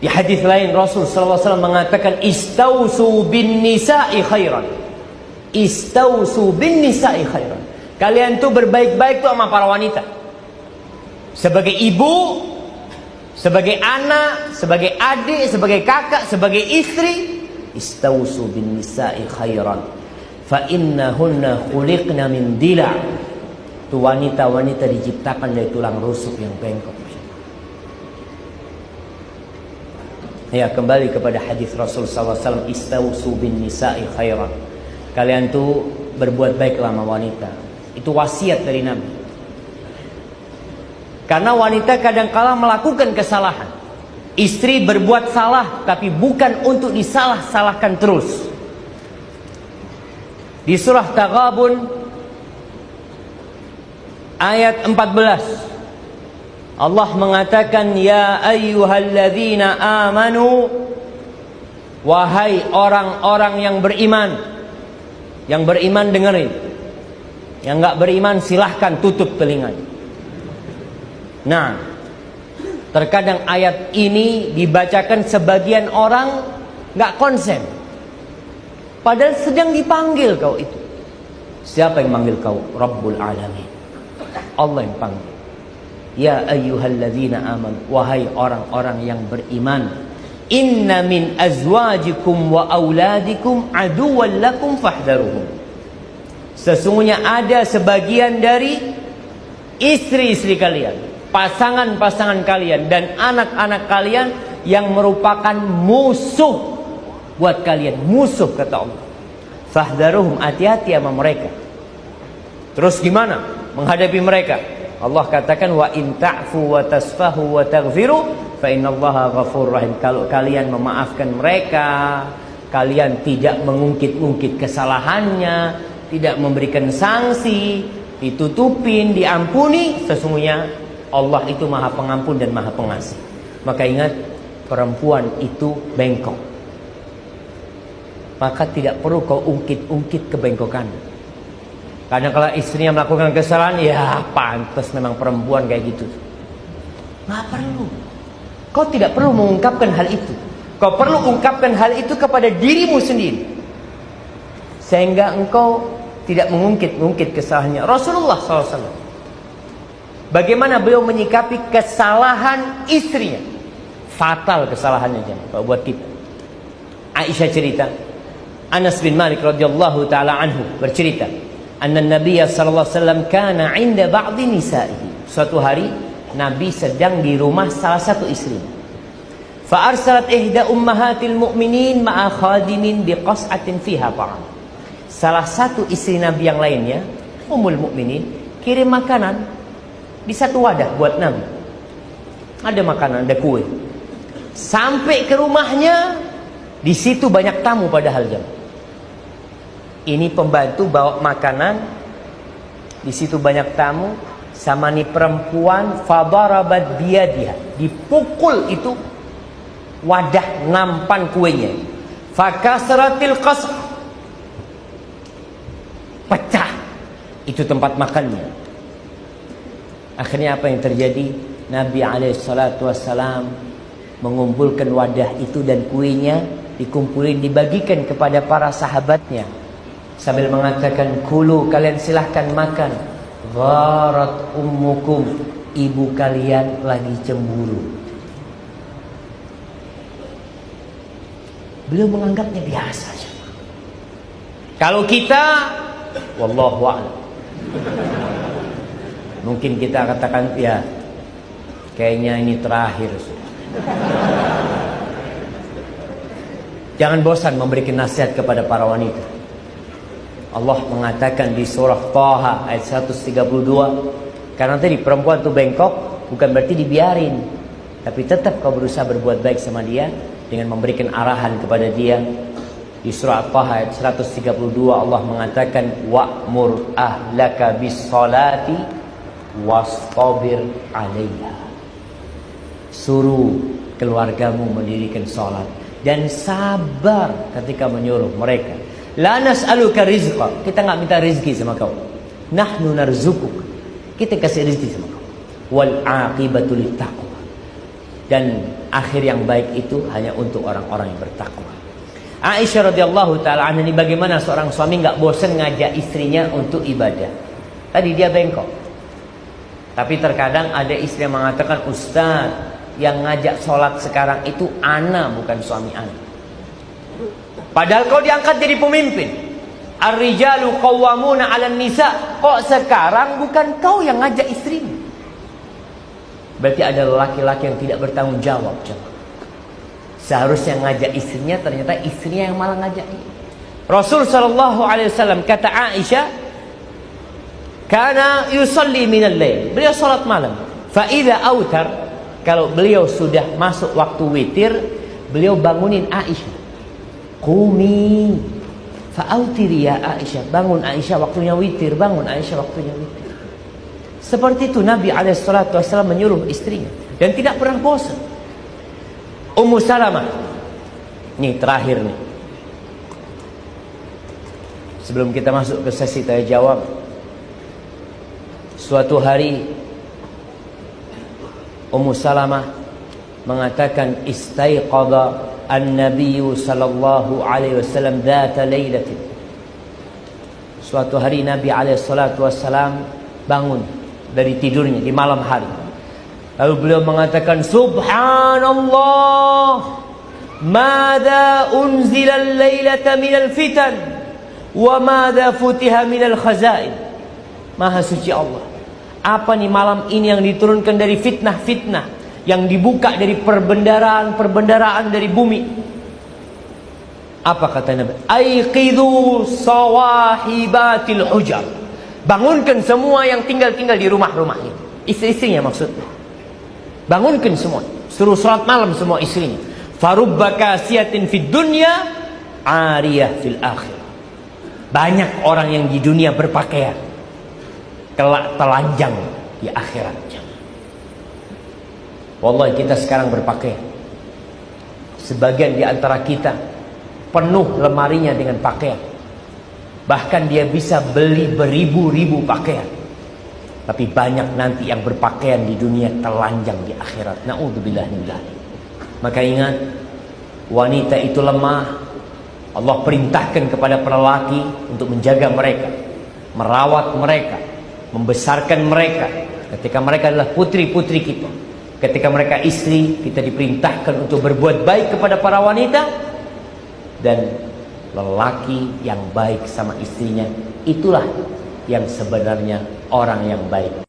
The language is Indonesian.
Di hadis lain Rasul sallallahu alaihi wasallam mengatakan istausu bin nisa'i khairan. Istausu bin nisa'i khairan. Kalian tuh berbaik-baik tuh sama para wanita. Sebagai ibu, sebagai anak, sebagai adik, sebagai kakak, sebagai istri, istausu bin nisa'i khairan. Fa innahunna khuliqna min dila'. Tuh wanita-wanita diciptakan dari tulang rusuk yang bengkok. Ya, kembali kepada hadis Rasul SAW, istausu bin nisa'i khairan. Kalian tuh berbuat baiklah sama wanita. Itu wasiat dari Nabi. Karena wanita kadang-kala melakukan kesalahan. Istri berbuat salah, tapi bukan untuk disalah-salahkan terus. Di surah Taghabun ayat 14, Allah mengatakan, ya ayyuhalladzina amanu, wahai orang-orang yang beriman. Yang beriman dengerin, yang gak beriman silahkan tutup telinganya. Nah, terkadang ayat ini dibacakan sebagian orang gak konsen, padahal sedang dipanggil kau itu. Siapa yang manggil kau? Rabbul Alamin, Allah yang panggil. Ya ayyuhalladzina amanu, wahai orang-orang yang beriman, inna min azwajikum wa auladikum aduwwan lakum fahdharuhum. Sesungguhnya ada sebagian dari istri-istri kalian, pasangan-pasangan kalian, dan anak-anak kalian yang merupakan musuh buat kalian. Musuh, kata Allah. Fahdharuhum, hati-hati sama mereka. Terus gimana menghadapi mereka? Allah katakan, wa in ta'fu wa tasfahu wa taghfiru fa innallaha ghafurur rahim. Kalau kalian memaafkan mereka, kalian tidak mengungkit-ungkit kesalahannya, tidak memberikan sanksi, ditutupin, diampuni, sesungguhnya Allah itu Maha Pengampun dan Maha Pengasih. Maka ingat, perempuan itu bengkok. Maka tidak perlu kau ungkit-ungkit kebengkokan. Kadang kalau istrinya melakukan kesalahan, ya pantas memang perempuan kayak gitu. Nggak perlu. Kau tidak perlu mengungkapkan hal itu. Kau perlu ungkapkan hal itu kepada dirimu sendiri, sehingga engkau tidak mengungkit-ungkit kesalahannya. Rasulullah SAW, bagaimana beliau menyikapi kesalahan istrinya? Fatal kesalahannya kalau buat kita. Aisyah cerita, Anas bin Malik radhiyallahu taala anhu bercerita, anna Nabi sallallahu alaihi wasallam kana 'inda ba'dhi nisa'ihi. Suatu hari Nabi sedang di rumah salah satu istri. Fa arsalat ihda ummahatil mu'minin ma'a khadimin biqas'atin fiha ta'am. Salah satu istri Nabi yang lainnya, Ummul Mukminin, kirim makanan di satu wadah buat Nabi. Ada makanan, ada kue. Sampai ke rumahnya, di situ banyak tamu padahal jam. Ini pembantu bawa makanan, di situ banyak tamu, sama nih perempuan, fadarabat biyadiha, dipukul itu wadah nampan kuenya. Fakasratil qasr, pecah itu tempat makannya. Akhirnya apa yang terjadi? Nabi SAW mengumpulkan wadah itu dan kuenya dikumpulin, dibagikan kepada para sahabatnya sambil mengatakan, kulu, kalian silahkan makan. Gharat ummukum, ibu kalian lagi cemburu. Beliau menganggapnya biasa saja. Kalau kita, wallahu a'lam, mungkin kita katakan, ya kayaknya ini terakhir. Jangan bosan memberikan nasihat kepada para wanita. Allah mengatakan di surah Thaha ayat 132, karena tadi perempuan itu bengkok, bukan berarti dibiarin, tapi tetap kau berusaha berbuat baik sama dia dengan memberikan arahan kepada dia. Di surah Thaha ayat 132 Allah mengatakan, wa'mur ahlaka bis salati wastabir 'alaiha. Suruh keluargamu mendirikan salat dan sabar ketika menyuruh mereka. La nas'aluka rizqa, kita enggak minta rezeki sama kau. Nahnu narzukuk, kita kasih rezeki sama kau. Wal aqibatu littaqwa, dan akhir yang baik itu hanya untuk orang-orang yang bertakwa. Aisyah radhiyallahu taala anha, ini bagaimana seorang suami nggak bosan ngajak istrinya untuk ibadah. Tadi dia bengkok. Tapi terkadang ada istri yang mengatakan, Ustaz, yang ngajak sholat sekarang itu ana, bukan suami ana. Padahal kau diangkat jadi pemimpin. Ar-rijalu qawwamuna 'alan nisa. Kok sekarang bukan kau yang ngajak istrimu? Berarti ada laki-laki yang tidak bertanggung jawab. Seharusnya ngajak istrinya, ternyata istrinya yang malah ngajak dia. Rasul sallallahu alaihi wasallam kata Aisyah, kana yusalli minal lail. Beliau salat malam. Fa idza autar, kalau beliau sudah masuk waktu witir, beliau bangunin Aisyah. Qumi fa autiri ya Aisyah. Bangun Aisyah, waktunya witir. Bangun Aisyah, waktunya witir. Seperti itu Nabi SAW menyuruh istrinya. Dan tidak pernah bosan. Ummu Salamah. Ini terakhir nih. Sebelum kita masuk ke sesi tanya jawab. Suatu hari Ummu Salamah mengatakan, istaiqadha an-nabiy sallallahu alaihi wasallam dzata lailatin. Suatu hari Nabi alaihi salatu wasallam bangun dari tidurnya di malam hari. Lalu beliau mengatakan, Subhanallah, madza unzila al-lailata minal fitan wa madza futiha minal khazain. Maha suci Allah, apa nih malam ini yang diturunkan dari fitnah-fitnah, yang dibuka dari perbendaraan dari bumi? Apa kata Nabi? Aiqidhu sawahibatil hujar. Bangunkan semua yang tinggal di rumah-rumah ini. Istri-istrinya maksudnya. Bangunkan semua. Suruh salat malam semua istrinya. Farubba kasiyatin fid dunya, ariyah fil akhir. Banyak orang yang di dunia berpakaian, kelak telanjang di akhirat. Wallahi kita sekarang berpakaian. Sebagian di antara kita penuh lemarinya dengan pakaian. Bahkan dia bisa beli beribu-ribu pakaian. Tapi banyak nanti yang berpakaian di dunia telanjang di akhirat. Na'udzubillah min dzalik. Maka ingat, wanita itu lemah. Allah perintahkan kepada para lelaki untuk menjaga mereka, merawat mereka, membesarkan mereka. Ketika mereka adalah putri-putri kita, ketika mereka istri, kita diperintahkan untuk berbuat baik kepada para wanita. Dan lelaki yang baik sama istrinya, itulah yang sebenarnya orang yang baik.